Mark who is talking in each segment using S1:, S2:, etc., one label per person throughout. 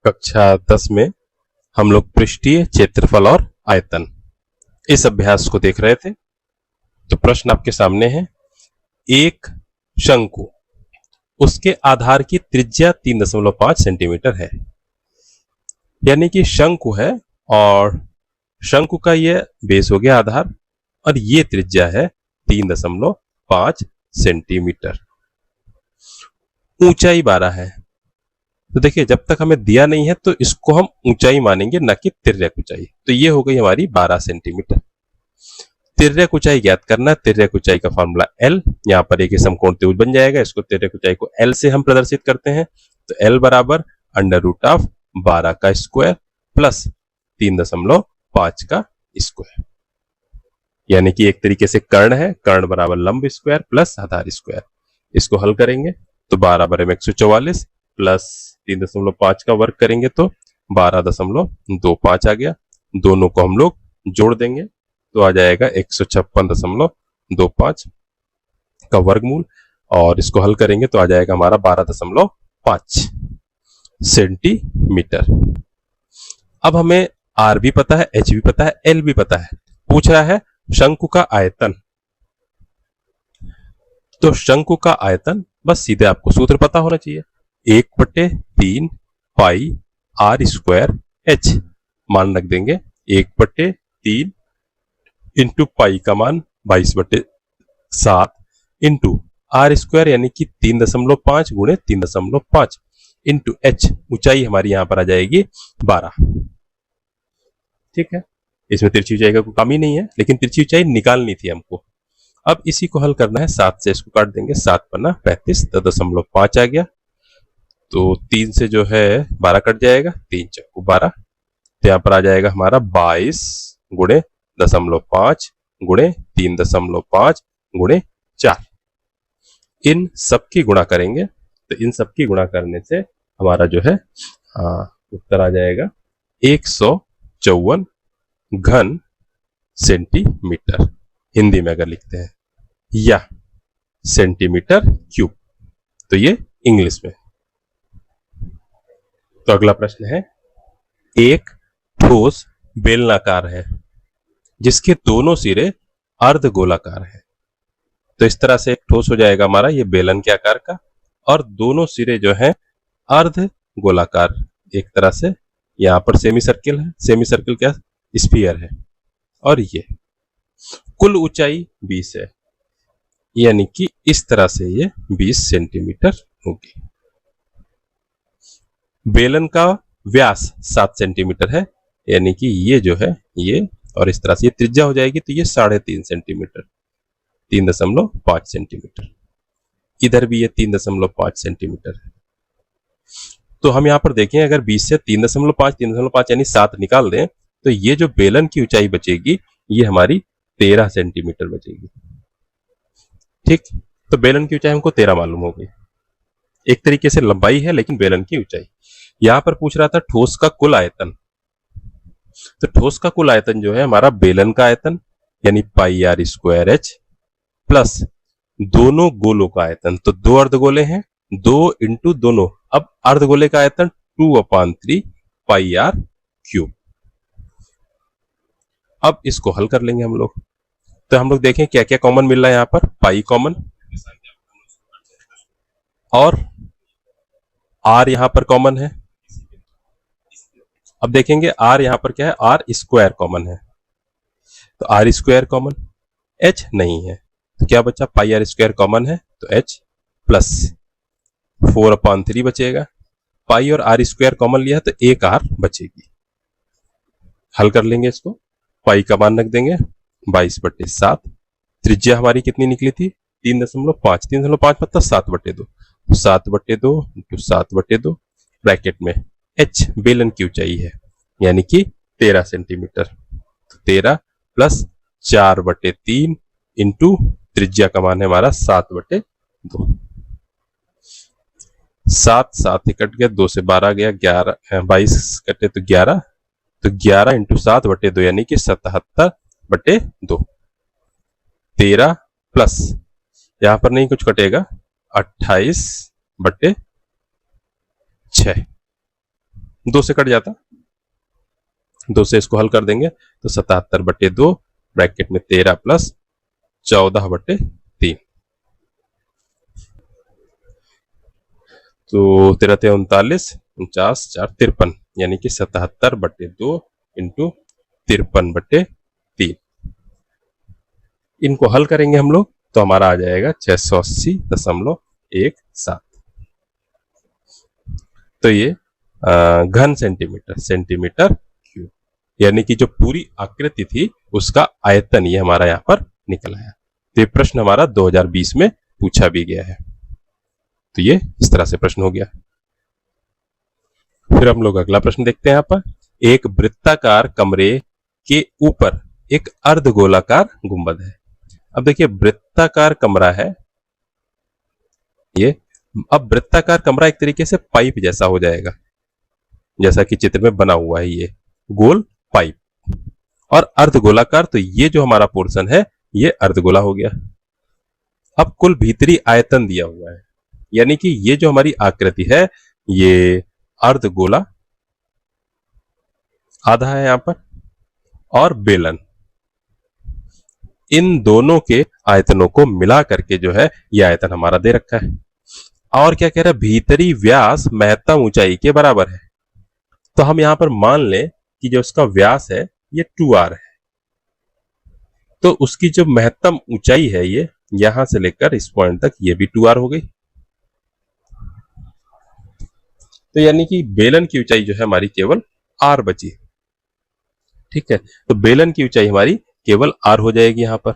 S1: कक्षा 10 में हम लोग पृष्ठीय क्षेत्रफल और आयतन इस अभ्यास को देख रहे थे। तो प्रश्न आपके सामने है, एक शंकु, उसके आधार की त्रिज्या 3.5 सेंटीमीटर है। यानी कि शंकु है और शंकु का ये बेस हो गया आधार और ये त्रिज्या है 3.5 सेंटीमीटर। ऊंचाई 12 है। तो देखिए, जब तक हमें दिया नहीं है तो इसको हम ऊंचाई मानेंगे, ना कि तिर्यक ऊंचाई। तो ये हो गई हमारी 12 सेंटीमीटर। तिर्यक ऊंचाई ज्ञात करना है। तिर्यक ऊंचाई का फॉर्मूला L, यहां पर एक समकोण त्रिभुज बन जाएगा। इसको तिर्यक ऊंचाई को L से हम प्रदर्शित करते हैं। तो L बराबर √12 का स्क्वायर प्लस 3.5 का स्क्वायर। यानी कि एक तरीके से कर्ण है, कर्ण बराबर लंब स्क्वायर प्लस आधार स्क्वायर। इसको हल करेंगे तो 12 बराबर 144 प्लस 3.5 का वर्ग करेंगे तो 12.25 आ गया। दोनों को हम लोग जोड़ देंगे तो आ जाएगा 156.25 का वर्गमूल, और इसको हल करेंगे तो आ जाएगा हमारा 12.5 सेंटीमीटर। अब हमें R भी पता है, H भी पता है, L भी पता है। पूछ रहा है शंकु का आयतन। तो शंकु का आयतन बस सीधे आपको सूत्र पता होना चाहिए, 1/3 पाई R स्क्वायर H। मान रख देंगे 1/3 इंटू पाई का मान 22/7 इंटू R स्क्वायर यानी कि 3.5 गुणे 3.5 इंटू H। ऊंचाई हमारी यहां पर आ जाएगी 12। ठीक है, इसमें तिरछी ऊंचाई का कोई काम ही नहीं है, लेकिन तिरछी ऊंचाई निकालनी थी हमको। अब इसी को हल करना है। 7 से इसको काट देंगे, 7 पन्ना 35, 10.5 आ गया। तो 3 से जो है 12 कट जाएगा, 3 चौको 12। तो यहाँ पर आ जाएगा हमारा 22 गुणे 0.5 गुणे 3.5 गुणे 4। इन सबकी गुणा करेंगे तो इन सबकी गुणा करने से हमारा जो है उत्तर आ जाएगा 154 घन सेंटीमीटर। हिंदी में अगर लिखते हैं, या सेंटीमीटर क्यूब, तो ये इंग्लिश में। तो अगला प्रश्न है, एक ठोस बेलनाकार है जिसके दोनों सिरे अर्धगोलाकार है। तो इस तरह से एक ठोस हो जाएगा हमारा ये बेलन के आकार का, और दोनों सिरे जो है अर्धगोलाकार। एक तरह से यहां पर सेमी सर्किल है, सेमी सर्किल क्या, स्फीयर है। और ये कुल ऊंचाई 20 है, यानी कि इस तरह से ये 20 सेंटीमीटर होगी। बेलन का व्यास 7 सेंटीमीटर है, यानी कि ये जो है ये, और इस तरह से ये त्रिज्या हो जाएगी तो ये 3.5 सेंटीमीटर, 3.5 सेंटीमीटर। इधर भी ये 3.5 सेंटीमीटर है। तो हम यहां पर देखें, अगर 20 से 3.5 यानी 7 निकाल दें तो ये जो बेलन की ऊंचाई बचेगी ये हमारी 13 सेंटीमीटर बचेगी। ठीक, तो बेलन की ऊंचाई हमको 13 मालूम हो गई। एक तरीके से लंबाई है लेकिन बेलन की ऊंचाई। यहां पर पूछ रहा था ठोस का कुल आयतन। तो ठोस का कुल आयतन जो है हमारा बेलन का आयतन यानी पाई R स्क्वायर H प्लस दोनों गोलों का आयतन। तो 2 अर्धगोले हैं, 2 इंटू दोनों। अब अर्धगोले का आयतन 2/3 पाई R क्यूब। अब इसको हल कर लेंगे हम लोग। तो हम लोग देखें क्या क्या कॉमन मिल रहा है। यहां पर पाई कॉमन, और R यहां पर कॉमन है। अब देखेंगे R यहां पर क्या है, R स्क्वायर कॉमन है, तो R स्क्वायर कॉमन, H नहीं है। तो क्या बचा, पाई R स्क्वायर कॉमन है तो H प्लस 4/3 बचेगा। पाई और R स्क्वायर कॉमन लिया तो एक R बचेगी। हल कर लेंगे इसको। पाई का मान रख देंगे 22/7। त्रिज्या हमारी कितनी निकली थी, 3.5। 3.5 मतलब 7/2। 7/2 इंटू 7/2 ब्रैकेट में H बेलन की ऊंचाई है यानी कि 13 सेंटीमीटर। तो 13 प्लस 4/3 इंटू त्रिज्या का मान है हमारा 7/2। 7 7 कट गया, 2 से 12 गया, 11 22 कटे तो 11। तो 11 इंटू 7/2 यानी कि 77/2। 13 प्लस यहां पर नहीं कुछ कटेगा, 28/6 2 से कट जाता, 2 से इसको हल कर देंगे तो 77/2 ब्रैकेट में 13 प्लस 14/3, तो 13 39 49 4 53, यानी कि 77/2 इंटू 53/3। इनको हल करेंगे हम लोग तो हमारा आ जाएगा 680.17। तो ये घन सेंटीमीटर क्यूब, यानी कि जो पूरी आकृति थी उसका आयतन ये हमारा यहाँ पर निकल आया। तो ये प्रश्न हमारा 2020 में पूछा भी गया है। तो ये इस तरह से प्रश्न हो गया। फिर हम लोग अगला प्रश्न देखते हैं। यहाँ पर एक वृत्ताकार कमरे के ऊपर एक अर्धगोलाकार गुंबद है। अब देखिए वृत्ताकार कमरा है ये। अब वृत्ताकार कमरा एक तरीके से पाइप जैसा हो जाएगा, जैसा कि चित्र में बना हुआ है, ये गोल पाइप। और अर्धगोलाकार, तो ये जो हमारा पोर्शन है ये अर्धगोला हो गया। अब कुल भीतरी आयतन दिया हुआ है, यानी कि ये जो हमारी आकृति है ये अर्धगोला आधा है यहां पर, और बेलन, इन दोनों के आयतनों को मिला करके जो है ये आयतन हमारा दे रखा है। और क्या कह रहा है, भीतरी व्यास महत्तम ऊंचाई के बराबर है। तो हम यहां पर मान लें कि जो उसका व्यास है ये 2r है, तो उसकी जो महत्तम ऊंचाई है ये यहां से लेकर इस पॉइंट तक ये भी 2r हो गई। तो यानी कि बेलन की ऊंचाई जो है हमारी केवल r बची। ठीक है, तो बेलन की ऊंचाई हमारी केवल r हो जाएगी यहां पर,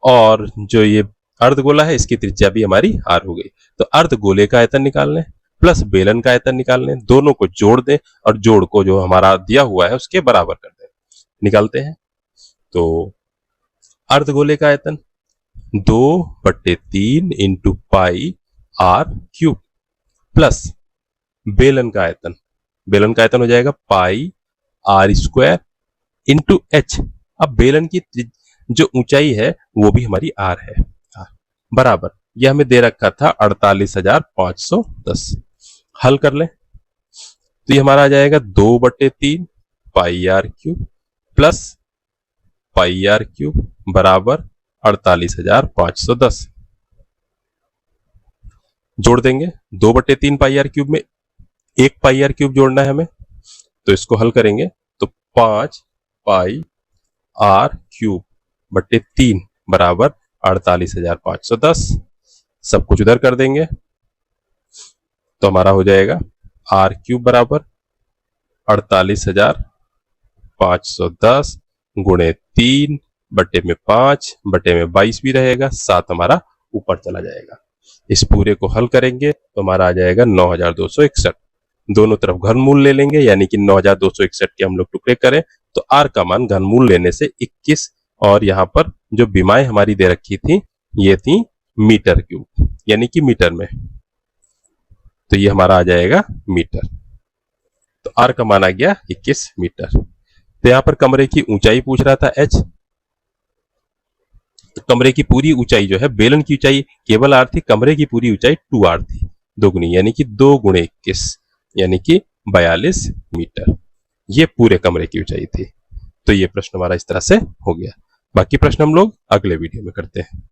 S1: और जो ये अर्धगोला है इसकी त्रिज्या भी हमारी r हो गई। तो अर्धगोले का आयतन निकाल लें प्लस बेलन का आयतन निकाल लें, दोनों को जोड़ दें और जोड़ को जो हमारा दिया हुआ है उसके बराबर कर दें। निकालते हैं तो अर्धगोले का आयतन 2/3 into pi r cube plus बेलन का आयतन, बेलन का आयतन हो जाएगा पाई r² इंटू h। अब बेलन की जो ऊंचाई है वो भी हमारी r है, बराबर ये हमें दे रखा था 48,510। हल कर लें तो ये हमारा आ जाएगा 2/3 पाई r cube plus pi r cube बराबर 48,510। जोड़ देंगे 2/3 पाई r क्यूब में 1 पाई r क्यूब जोड़ना है हमें, तो इसको हल करेंगे तो 5 पाई r क्यूब बटे 3 बराबर 48,510। सब कुछ उधर कर देंगे तो हमारा हो जाएगा r क्यूब बराबर 48,510 गुणे 3 बटे में 5 बटे में 22 भी रहेगा, 7 हमारा ऊपर चला जाएगा। इस पूरे को हल करेंगे तो हमारा आ जाएगा 9,261। दोनों तरफ घनमूल ले लेंगे, यानी कि 9,261 के हम लोग टुकड़े करें तो r का मान घनमूल लेने से 21, और यहां पर जो विमाएं हमारी दे रखी थी ये थी मीटर क्यूब, यानी कि मीटर में, तो ये हमारा आ जाएगा मीटर। तो r का मान आ गया 21 मीटर। तो यहां पर कमरे की ऊंचाई पूछ रहा था h, तो कमरे की पूरी ऊंचाई जो है, बेलन की ऊंचाई केवल r थी, कमरे की पूरी ऊंचाई 2r थी, दोगुनी, यानी कि 2 गुणे 21 यानी कि 42 मीटर। ये पूरे कमरे की ऊंचाई थी। तो ये प्रश्न हमारा इस तरह से हो गया। बाकी प्रश्न हम लोग अगले वीडियो में करते हैं।